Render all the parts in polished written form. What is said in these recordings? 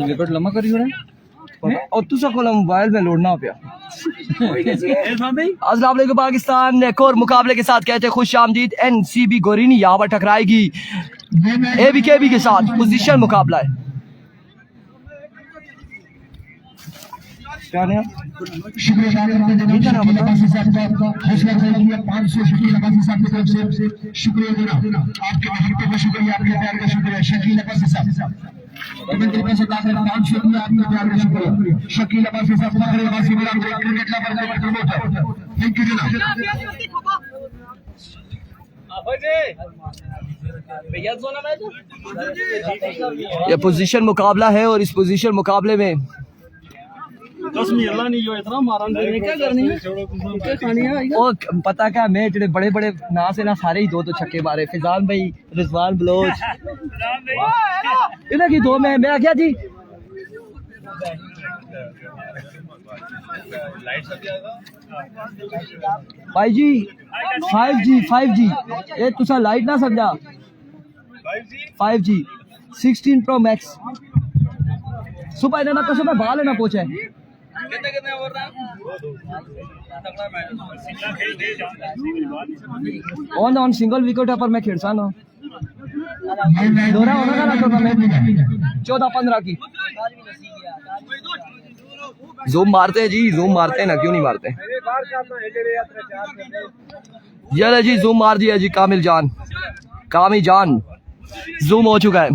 Wicket लम्बा करी हो और तू सब मोबाइल में लोडना पे अस्सलाम वालेकुम पाकिस्तान। एक और मुकाबले के साथ कहते हैं खुश आमदीद। एनसीबी गोरीनी यहाँ पर टकराएगी एबीकेबी के साथ। पोजीशन मुकाबला है। क्या नाम? शुक्रिया देना आपके महत्व का शुक्रिया, आपके प्यार का शुक्रिया। शकील अब्बासी साहब कमेंट करके से दाखिल 500 रुपया आपके प्यार का शुक्रिया। शकील अब्बासी साहब फखरे अब्बासी मेरा क्रिकेट लेवल का प्रमोटर, थैंक यू जनाब। ये पोजीशन मुकाबला है और इस पोजीशन मुकाबले में और पता क्या मैं जो बड़े बड़े ना से ना सारे ही दो छक्के मारे। फिजान भाई, रिजवान बलोच इन्हें की दो में मैं क्या जी भाई जी 5G ये तुसा लाइट ना समझा 5G 16 Pro Max सुबह इन्हें कसम में बाल ना पहुंचे ऑन सिंगल विकेट पर मैं खेलता ना दौरा होना का मैं 14-15 की जूम मारते हैं जी, जूम मारते हैं ना, क्यों नहीं मारते? ये जी जूम मार दिया जी। कामिल जान जूम हो चुका है,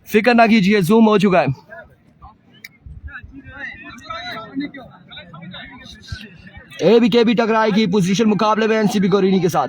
फिक्र ना कीजिए, जूम हो चुका है। एबीकेबी टकराएगी पोजीशन मुकाबले में एनसीबी गोरीनी के साथ।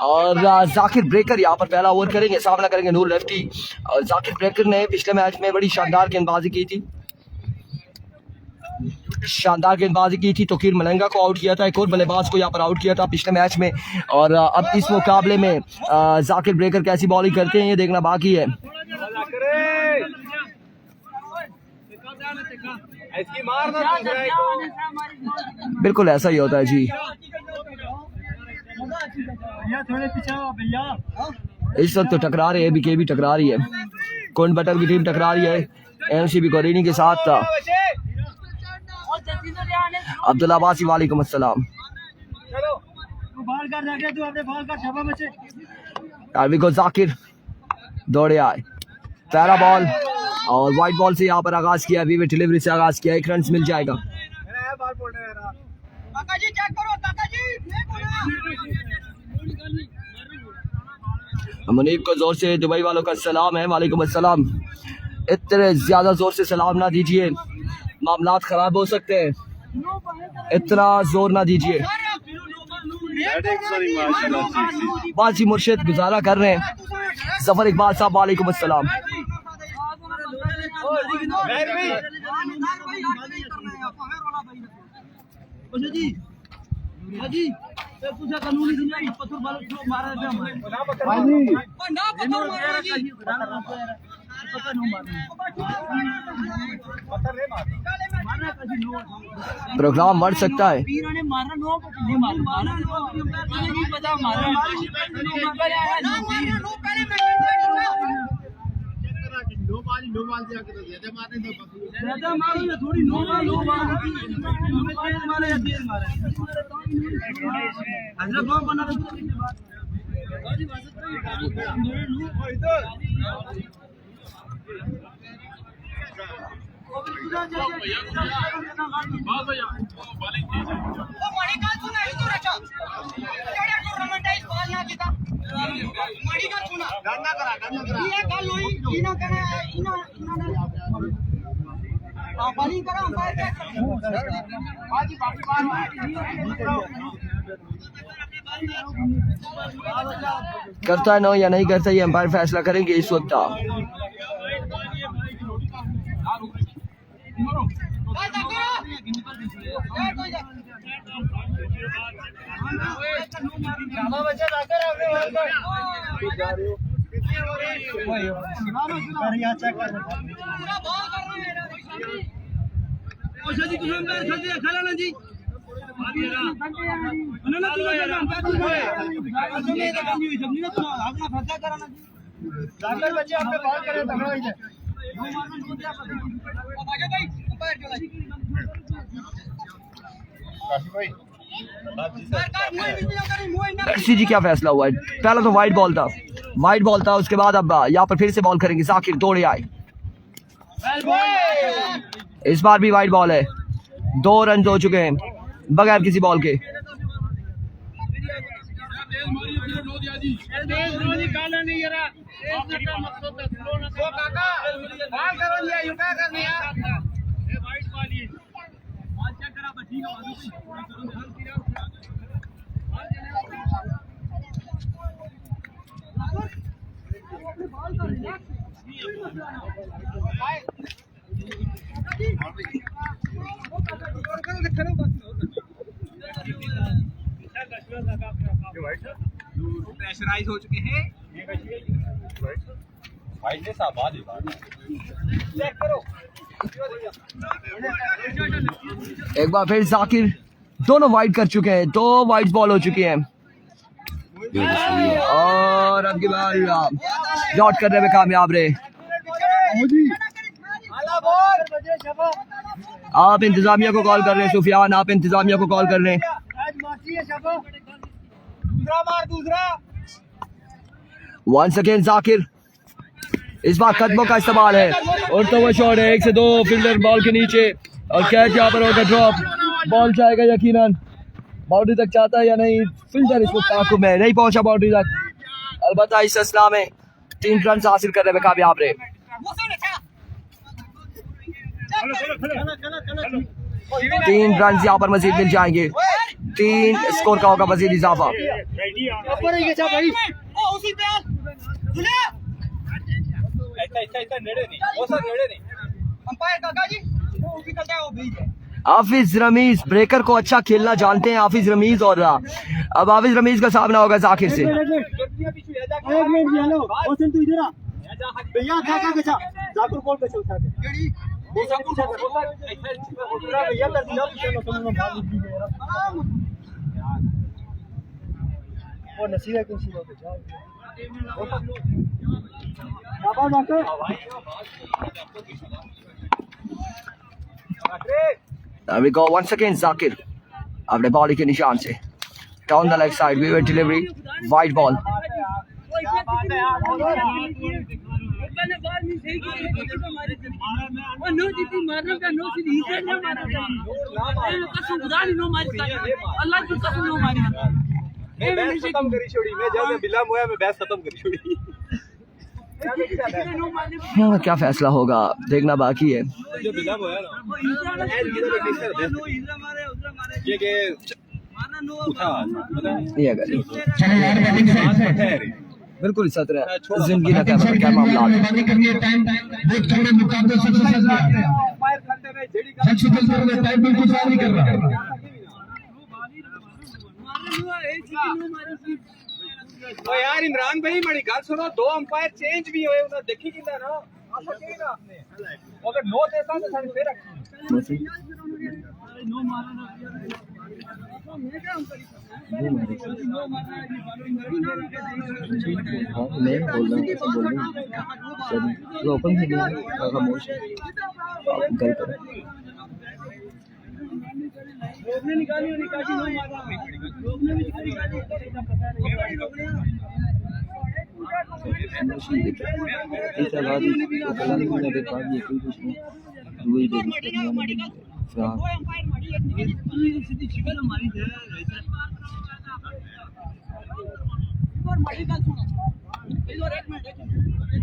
और जाकिर ब्रेकर यहाँ पर पहला ओवर करेंगे, सामना करेंगे नूर लेफ्टी। और जाकिर ब्रेकर ने पिछले मैच में बड़ी शानदार गेंदबाजी की थी, तोकीर मलंगा को आउट किया था, एक और बल्लेबाज को यहाँ पर आउट किया था पिछले मैच में। और अब इस मुकाबले में जाकिर ब्रेकर कैसी बॉलिंग करते हैं ये देखना बाकी है। बिल्कुल ऐसा ही होता है जी। इस वक्त तो टकरा रहे हैं, बीकेबी टकरा रही है, कोन बटर की टीम टकरा रही है एनसीबी गोरीनी के साथ। अब्दुल्ला अब्बासी वालेकुम अस्सलाम। जाकिर दौड़े आए, पहला बॉल और वाइट बॉल से यहाँ पर आगाज किया, वीवे डिलीवरी से आगाज किया, 1 रन मिल जाएगा। मुनीब को जोर से दुबई वालों का सलाम है, वालेकुम अस्सलाम। इतने ज्यादा जोर से सलाम ना दीजिए, मामलात खराब हो सकते हैं, इतना जोर ना दीजिए। बाजी मुर्शिद गुजारा कर रहे हैं। जफर इकबाल साहब वालेकुम अस्सलाम। प्रोग्राम बढ़ सकता है। करता है ना या नहीं करता, ये अंपायर फैसला करेंगे इस वक्त। सी जी क्या फैसला हुआ है? पहला तो वाइट बॉल था, उसके बाद अब यहाँ पर फिर से बॉल करेंगे जाकिर, दौड़े आए। इस बार भी वाइट बॉल है, 2 रन हो चुके हैं बगैर किसी बॉल के। प्रेशराइज हो चुके हैं। एक बार फिर जाकिर, दोनों वाइड कर चुके हैं, 2 वाइड बॉल हो चुकी हैं और अब की बार डॉट करने में कामयाब रहे। आप इंतजामिया को कॉल कर रहे हैं सुफियान, आप इंतजामिया को कॉल कर रहे हैं। वंस अगेन जाकिर, इस बार कदमों का इस्तेमाल है और तो वो शॉट है 1 से 2 फील्डर बॉल के नीचे और कैच यहाँ पर होगा ड्रॉप। बॉल जाएगा यकीनन, बाउंड्री तक चाहता है या नहीं, फील्डर इसको ताक़ुब में नहीं पहुंचा बाउंड्री तक। अलबत्ता इस सिलसिला में 3 रन हासिल करने में कामयाब रहे। 3 रन यहाँ पर मजीद मिल जाएंगे, 3 स्कोर का होगा मजीद इजाफा। हाफिज रमीज ब्रेकर को अच्छा खेलना जानते हैं हाफिज रमीज, और अब हाफिज रमीज का सामना होगा जाकिर से। We go once again Zakir अपने बॉल के निशान से down the leg side, we delivery wide ball. क्या फैसला होगा देखना बाकी है। बिल्कुल सत्र जिंदगी का क्या मामला तो यार इमरान भाई बड़ी गल सुनो, 2 अंपायर चेंज भी हुए, उन्हें देखी किंदा ना आशा की ना आपने अगर नो देता तो सारे फिर नो मारना मैं बोल रहा ओपन खामोश गल करो निकाली नो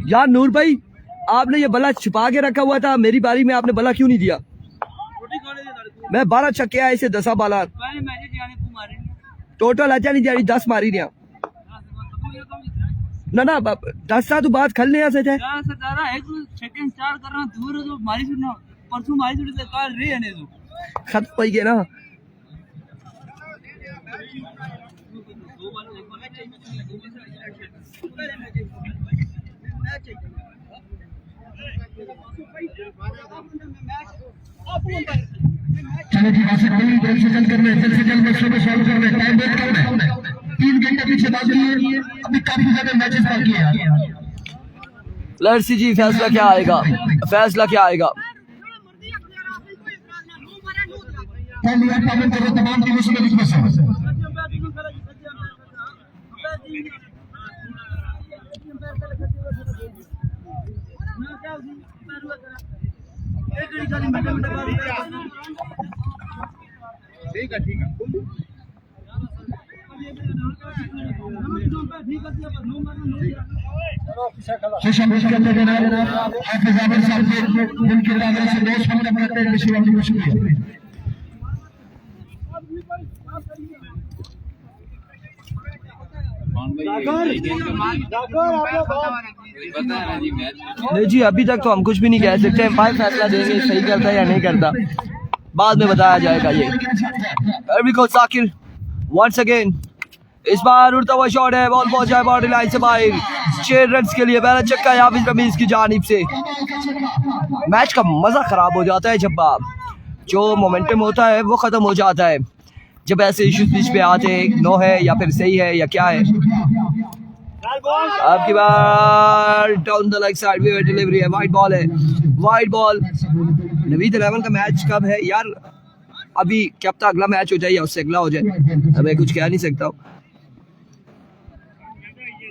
यार नूर भाई, आपने ये बल्ला छुपा के रखा हुआ था, मेरी बारी में आपने बल्ला क्यों नहीं दिया? मैं 12 छक्के आए से 10 बाला टोटल अच्छा नहीं जा रही 10 मारी दिया। ना ना दस तू बात कर ले ऐसे थे सतारा एक सेकंड स्टार्ट करना दूर जो मारी सुनना परसों मारी सुनी से काल रे आने दो खत पई गए ना चलो जी वहां से जल्द से जल्द मसले को सॉल्व कर ले टाइम वेस्ट कर रहे 3 घंटे पीछे बाकी है अभी काफी ज्यादा मैचेस बाकी है लेट्स सी जी फैसला क्या आएगा पहली बार पावन करो तमाम टीमों से रिक्वेस्ट है ठीक है सेशन के अंदर जनाब हाफिज आमिर साहब के उनके इरादे से 2 मिनट करते हैं विशेष वाली शुक्रिया नहीं जी अभी तक तो हम कुछ भी नहीं कह सकते अंपायर फैसला देंगे सही करता है या नहीं करता बाद में बताया जाएगा ये अभी को साकिर वंस अगेन इस बार उड़ता हुआ शॉट है बॉल पहुंचा है बाउंड्री लाइन से बाहर 6 रन के लिए पहला छक्का है हाफिज रमीज की जानिब से मैच का मजा खराब हो जाता है जब जो मोमेंटम होता है वो खत्म हो जाता है जब ऐसे इश्यूज बीच पे आते हैं नो है या फिर सही है या क्या है आपकी बार डाउन द लेग साइड में डिलीवरी है वाइड बॉल नवीद 11 का मैच कब है यार अभी क्या पता अगला मैच हो जाए या उससे अगला हो जाए अब मैं कुछ कह नहीं सकता हूँ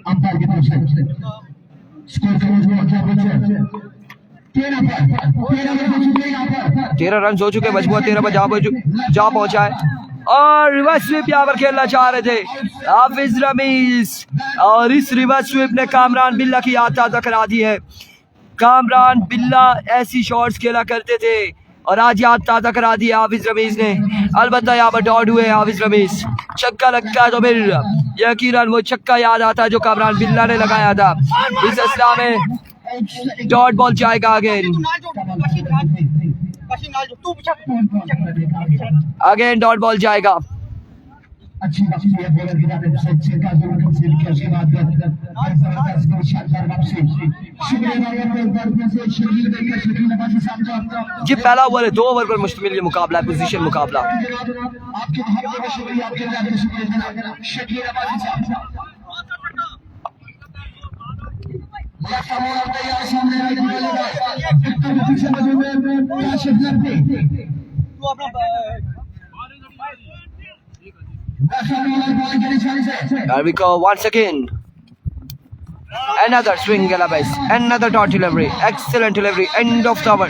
अंपायर की तरफ से स्कोर क्या बचा 13 रन हो चुके मजबूत 13 पर जा पहुंचा है और रिवर्स स्वीप यहाँ पर खेलना चाह रहे थे हाफिज रमीज और इस रिवर्स स्वीप ने कामरान बिल्ला की याद ताज़ा करा दी है कामरान बिल्ला ऐसी शॉट्स खेला करते थे और आज याद ताज़ा करा दी हाफिज रमीज ने अलबत्ता यहाँ पर डॉट हुए हाफिज रमीज छक्का लगता है तो फिर यकीनन वो छक्का याद आता है जो कामरान बिल्ला ने लगाया था इस असला में डॉट बॉल जाएगा अगेन डॉट बॉल जाएगा अच्छी वापसी है बॉलर की जानिब से छक्का जरूर कंसीड किया उसके बाद जबरदस्त शानदार वापसी शुक्रिया भाई एक बार फिर से शकील देखिए शकील नवाजी साहब का जी पहला ओवर है 2 ओवर पर मुश्तमिल ये मुकाबला है पोजीशन मुकाबला आपके मोहब्बत का शुक्रिया आपके जान का शुक्रिया जनाब शकील नवाजी साहब तैयार सामने आई विकेट पीछे मौजूद है काशिफ नबी तो अपना Here we go once again. Another swing Galabais. Another dot delivery. Excellent delivery. End of the over.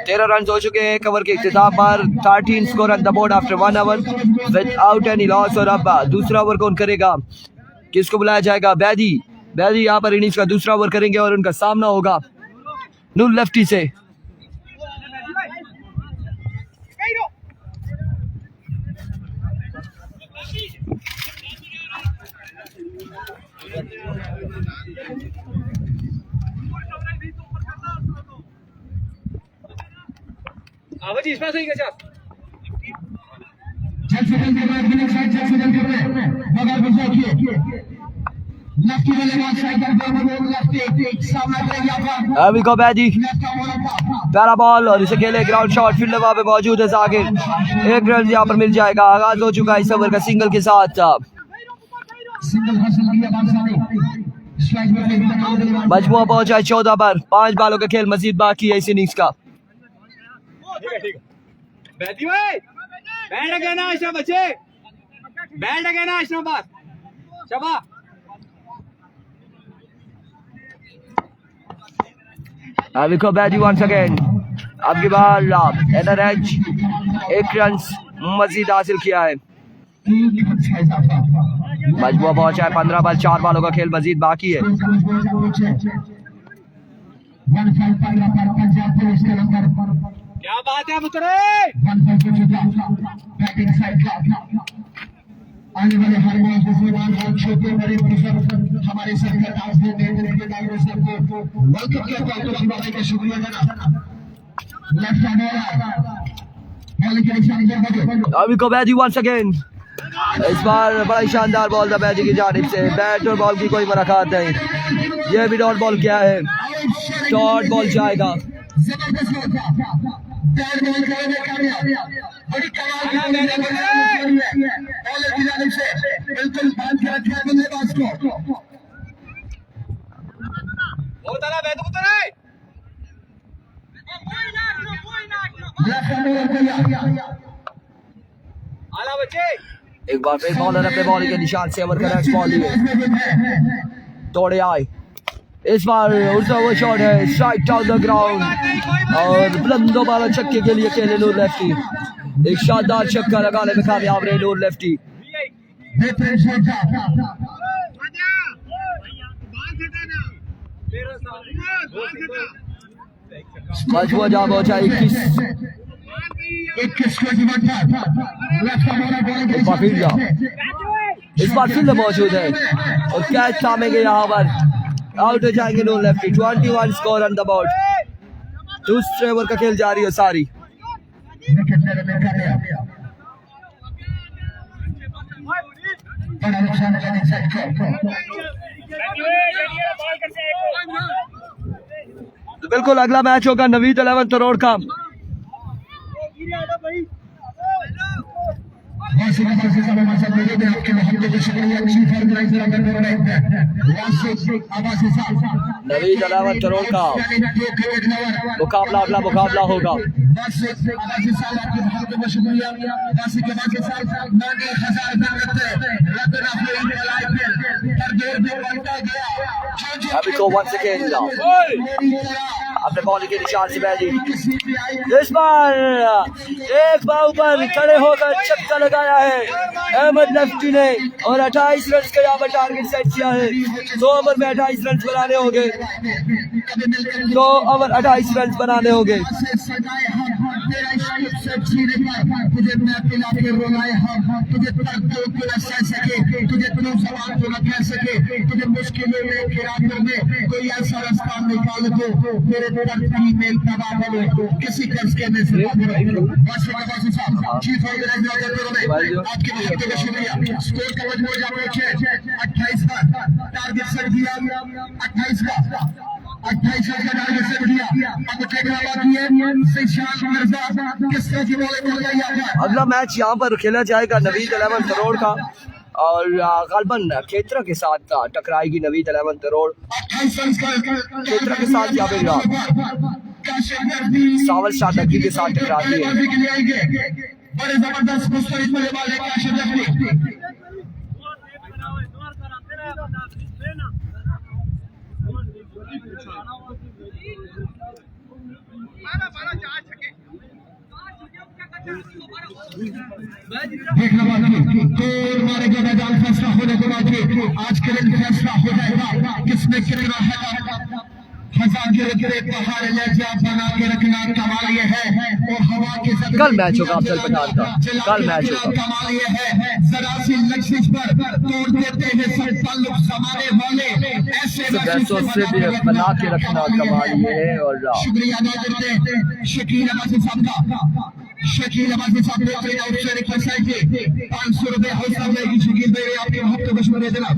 13 run हो चुके हैं कवर के इख्तिताम पर 13 score on the board after 1 over without any loss और अब दूसरा ओवर कौन करेगा किसको बुलाया जाएगा बैदी यहाँ पर इनिंग्स का दूसरा ओवर करेंगे और उनका सामना होगा नूर लेफ्टी से आवाजी इसमें सही क्या अभी को बैदी पहला बॉल और इसे खेले ग्राउंड शॉट फील्डर वहां पे मौजूद है जाकिर 1 रन यहाँ पर मिल जाएगा आगाज हो चुका है इस ओवर का सिंगल के साथ मजबूआ पहुंचा है 14 पर 5 बालों का खेल मजीद बाकी है इस इनिंग्स का बैठी भाई बैठ गया ना आशा बच्चे बैठ गया ना आशा बात शबा अभी को बैदी वंस अगेन अब की बार एनर एज 1 रन मजीद हासिल किया है मजबूआ पहुंचा है 15 बॉल 4 बालों का खेल मजीद बाकी है क्या बात है मुतरे? बैटिंग साइड का आने वाले हर मैच मुसलमान हर छोटे बड़े प्रेशर हमारे सरकार आज ने नेतृत्व डाले सबको वेलकम किया तो आपको शुक्रिया का शुक्रिया देना लेफ्ट हैंड बॉल के निशान पर अभी को बैजी वंस अगेन। इस बार बड़ा ही शानदार बॉल था बैजी की जानिब से। बैट और बॉल की कोई मुलाकात नहीं। ये भी डॉट बॉल क्या है, डॉट बॉल जाएगा। जबरदस्त बॉल था बैट बॉल करने कामयाब बड़ी कमाल की बॉलिंग है बॉलर की जानिब से बिल्कुल बांध के रखा है बल्लेबाज को बहुत आला बैठ मुतरे। लेफ्ट हैंड आला बच्चे। एक बार फिर बॉलर अपने बॉलिंग के निशान से अमर का नेक्स्ट बॉल लिए तोड़े आए। इस बार उड़ता हुआ शॉट है, स्ट्राइक डाउन द ग्राउंड और बुलंदो वाला छक्के के लिए खेले नूर लेफ्टी। एक शानदार छक्का लगाने में कामयाब रहे नूर लेफ्टी। मजबूर जा पहुंचा 21 को जीवन था लेफ्ट हमारा बॉलिंग इस बार फील्डर मौजूद है और कैच थामेंगे यहाँ पर। आउट हो जाएंगे Noor Lefty. 21 score on the board. दूसरे ओवर का खेल जारी है सारी। बड़ा नुकसान है साइड को तो बिल्कुल अगला मैच होगा नवीद 11 तरोड़ का। नवीद 11 तरोड़ का मुकाबला होगा। अभी को वंस अगेन अपने बॉलिंग के निशान से बैजी। इस बार एक बार ऊपर खड़े होकर छक्का लगाया है अहमद लेफ्टी ने और 28 रन का यहाँ पर टारगेट सेट किया है। 2 ओवर में 28 रन बनाने होंगे। 2 ओवर 28 रन बनाने होंगे। तुझे मैं पिला के रोलाए हम तुझे तड़पो को न सह सके तुझे तुम सवाल को न कह सके तुझे मुश्किलों में गिरा कर दे कोई ऐसा रास्ता निकाल दो मेरे दर्द की मेल तबाह बोलो किसी कर्ज के में से बस साहब चीफ ऑफ आपके बहुत बहुत शुक्रिया। स्कोर का मजमूआ पहुंचे 28 का टारगेट सेट किया 28 का 28 रन का टारगेट सेट किया। अब खेलना बाकी है सिशान मिर्जा किस तरह की बॉलिंग हो गई है। अगला मैच यहाँ पर खेला जाएगा नवीद 11 तरोड़ का और गलबन खेतरा के साथ टकराएगी नवीद 11 तरोड़। खेतरा के साथ यहाँ पे सावल शाह नकवी के साथ टकराती है। बड़े जबरदस्त मुस्तैद बल्लेबाज काशिफ देखना बाकी तो मारेगा मैदान फैसला होने के बाद आज के दिन फैसला हो जाएगा किसने कितना है। हजार गिरे पहाड़ ले जा बना के रखना कमाल ये है और हवा के कल मैच होगा अफजल पठान का। कल मैच होगा कमाल ये है जरा सी लक्ष्य पर तोड़ देते हैं सब ताल्लुक जमाने वाले ऐसे से भी बना के रखना कमाल ये है। और शुक्रिया अदा करते हैं शकील अब्बासी साहब का। शकील अब्बासी साहब ने अपने आउटसाइड रिक्वेस्ट की 500 रुपए हौसला देगी शकील भाई आपके बहुत बहुत शुक्रिया जनाब।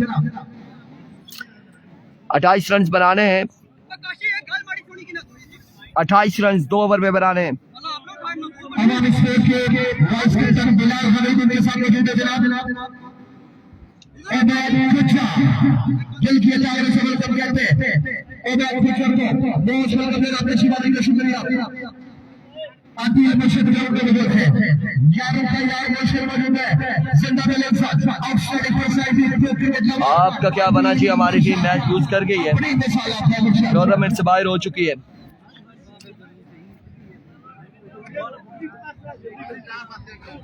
28 रन बनाने हैं। 28 रन 2 ओवर में बनाने हैं। अवामी स्कोर के वाइस कैप्टन बिलाल हमीद मेरे साथ मौजूद है जनाब। ओबैद कुचा दिल की अचार से वेलकम करते हैं ओबैद कुचा को बहुत शुक्रिया मेरा आपने शिवाजी का शुक्रिया। आती है मुर्शिद ग्राउंड में मौजूद है यारों का यार मुर्शिद मौजूद है जिंदा में लेफ्ट साइड आउटसाइड एक्सरसाइज आपका क्या बना जी। हमारी टीम मैच लूज कर गई है, टूर्नामेंट से बाहर हो चुकी है।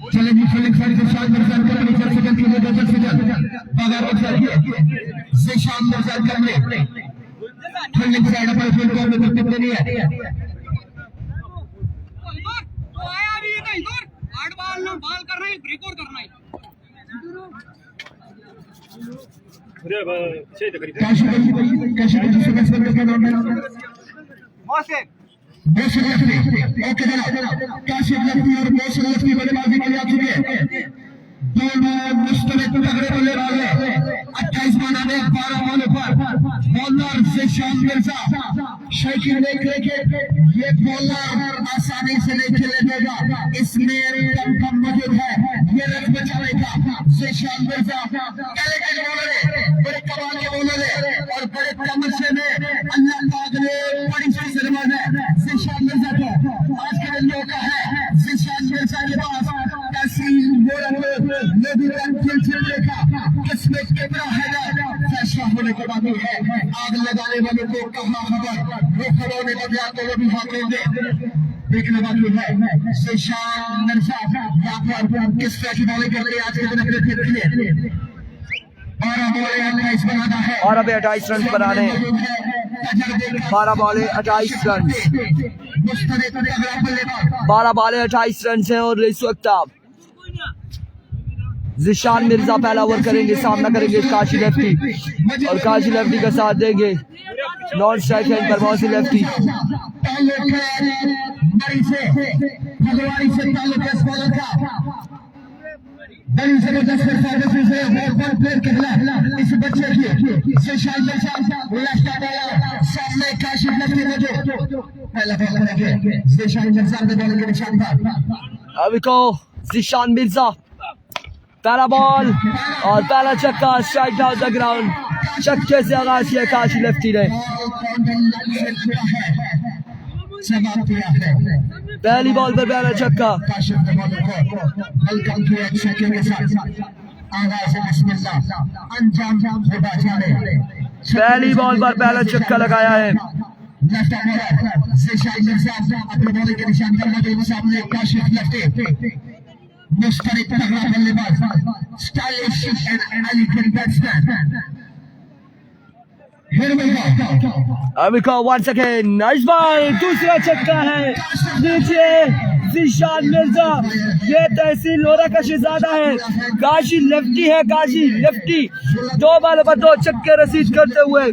चले जी फलिक साइड से शान मिर्जा करने 4 सेकंड के लिए 10 सेकंड बाजार उठा से शान मिर्जा करने फलिक साइड पर फील्ड को में करते नहीं है करना है, ब्रेक और करना है। मोहसिन दोनों मुस्तरद तगड़े बल्लेबाज हैं। 28 बनाने 12 बॉलों पर बॉलर ज़िशान मिर्जा शकील ने क्रिकेट ये बॉलर आसानी से नहीं खेलने देगा, इसमें दम मौजूद है, ये रन बचाएगा ज़िशान मिर्जा। कैलेंडर बॉलर है, बड़े कमाल के बॉलर है और बड़े तमन्ना में अल्लाह पाक ने बड़ी सी सलामत है ज़िशान मिर्जा को। आज के दिन मौका है ज़िशान मिर्जा के पास किसमें कितना है फैसला होने को बाकी है। आग लगाने वालों को कहा खबर वो खबरों ने बदला तो वो भी हाथोंगे देखना बाकी है। ज़िशान मिर्जा यहाँ पर किस तरह की बॉलिंग कर रही है आज के दिन क्रिकेट के लिए। 12 बॉलें 28 बनाना है और अभी 28 रन बनाने हैं। 12 बॉलें 28 रन, 12 बॉलें 28 रन है। और इस वक्त आप ज़िशान मिर्जा पहला ओवर करेंगे, सामना करेंगे काशी लेफ्टी और काशी लेफ्टी का साथ देंगे नॉन स्ट्राइक हैंड पर मोहसिन लेफ्टी। इस बच्चे की ज़िशान मिर्जा सामने काशी लेफ्टी पहला बॉल करेंगे ज़िशान मिर्जा ने बॉल के निशान पर। अभी को ज़िशान मिर्जा पहला बॉल और पहला छक्का, स्ट्राइक डाउन द ग्राउंड। छक्के से आगाज किया काशी लेफ्टी ने। पहली बॉल पर पहला छक्का। पहली बॉल पर पहला छक्का लगाया है। मुस्तरद तगड़ा बल्लेबाज, stylish and elegant batsman. Here we go. अभी को once again नाइस बॉल, दूसरा छक्का है नीचे ज़िशान मिर्जा। ये तहसील लोरा का शहजादा है, काशी लेफ्टी है, काशी लेफ्टी 2 बॉलों पर 2 छक्के रसीद करते हुए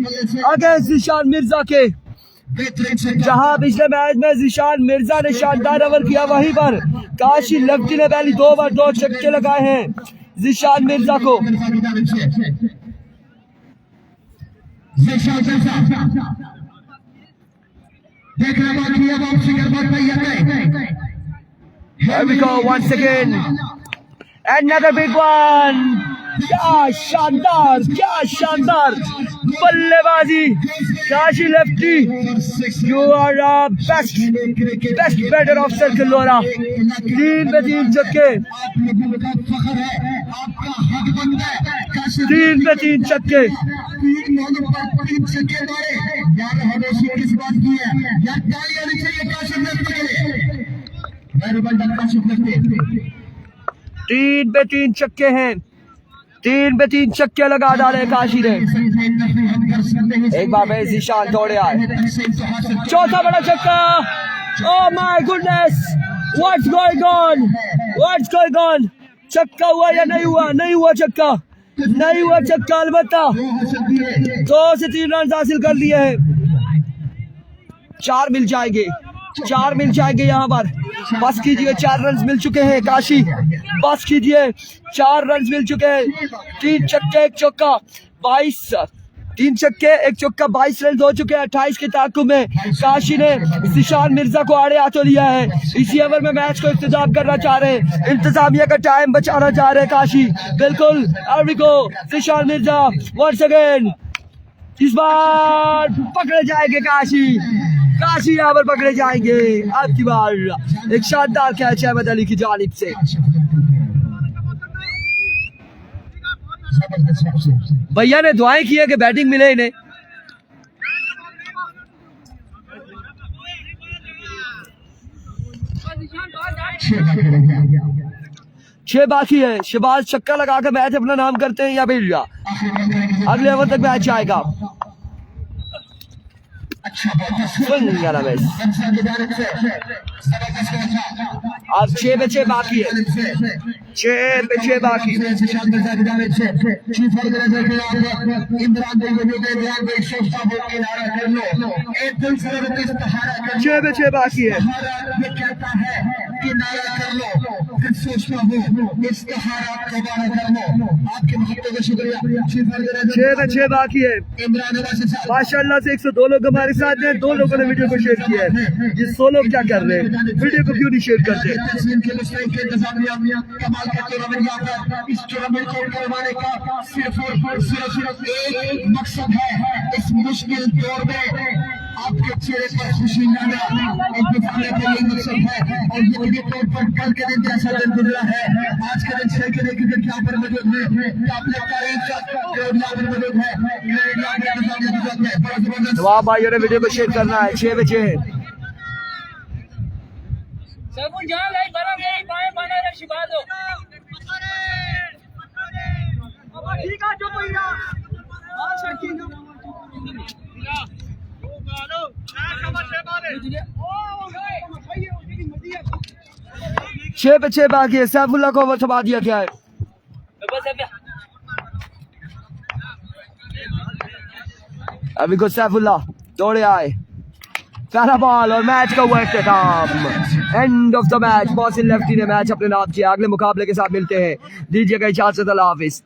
आगे ज़िशान मिर्जा के। जहां पिछले मैच में ज़िशान मिर्जा ने शानदार ओवर किया, वहीं पर काशी लेफ्टी ने पहली 2 बार 2 छक्के लगाए हैं ज़िशान मिर्जा को। Here we go once again. Another big one. क्या शानदार बल्लेबाजी Kashi Lefty. You are best batter of circle लोरा। 3 पे 3 छक्के, 3 पे 3 छक्के। तीन पे 3 छक्के हैं, 3 पे 3 छक्के लगा डाले काशी ने। एक बार में ज़िशान दौड़े आए, चौथा बड़ा छक्का। Oh my goodness, what's going on. छक्का हुआ या नहीं हुआ? नहीं हुआ छक्का। अलबत्ता 2 से 3 रन हासिल कर लिए हैं। 4 मिल जाएंगे यहाँ पर। बस कीजिए, 4 रन मिल चुके हैं काशी, बस कीजिए, 4 रन मिल चुके हैं। 3 छक्के 1 चौका 22, 3 छक्के 1 चौका 22 रन हो चुके हैं 28 के ताकुब में। काशी ने ज़िशान मिर्जा को आड़े हाथों लिया है। इसी ओवर में मैच को इख्तिताम करना चाह रहे हैं, इंतजामिया का टाइम बचाना चाह रहे हैं काशी। बिल्कुल ज़िशान मिर्जा वंस अगेन, इस बार पकड़े जाएंगे काशी यहाँ पर पकड़े जाएंगे। अब की बार एक शानदार कैच है अहमद अली की जानिब से। भैया ने दुआएं की है कि बैटिंग मिले इन्हें। छह बाकी है। शहबाज छक्का लगा के मैच अपना नाम करते हैं या फिर अगले ओवर तक मैच आएगा। swing and a miss. अब 6 पे 6 बाकी है, 6 पे 6 बाकी। 6 पे 6 बाकी है। सोचना हो इस्तिहारा दोबारा कर लो। आपके महत्व का शुक्रिया। 6 पे 6 बाकी है। माशाल्लाह से 102 लोग हमारे साथ हैं। 2 लोगों ने वीडियो को शेयर किया है। ये 100 लोग क्या कर रहे हैं? वीडियो को क्यों नहीं शेयर करते? कमाल का टूर्नामेंट पर इस टूर्नामेंट को करवाने का सिर्फ और सिर्फ एक मकसद है। इस मुश्किल दौर में आपके चेहरे पर खुशी लाना एक दिखाने का ये मकसद है। और ये मुझे तौर पर कल के दिन जैसा दिन गुजरा है, आज के दिन 6 के दिन क्रिकेट यहाँ पर मौजूद है। आपने मौजूद है। तो आप भाइयों ने वीडियो को शेयर करना है। 6 पे 6 सब जहां लाइट बना गई बाएं बना रे शिवा दो ठीक है जो कोई ना मार सकी ना 6 पे 6 बाकी है। सैफुल्लाह को ओवर थमा दिया गया है। अभी को सैफुल्लाह दौड़े आए, पहला बॉल और मैच का हुआ इख्तिताम। End of the match. Mohsin Lefty ने मैच अपने नाम किया। अगले मुकाबले के साथ मिलते हैं। दीजिएगा इजाजत, अल्लाह हाफिज।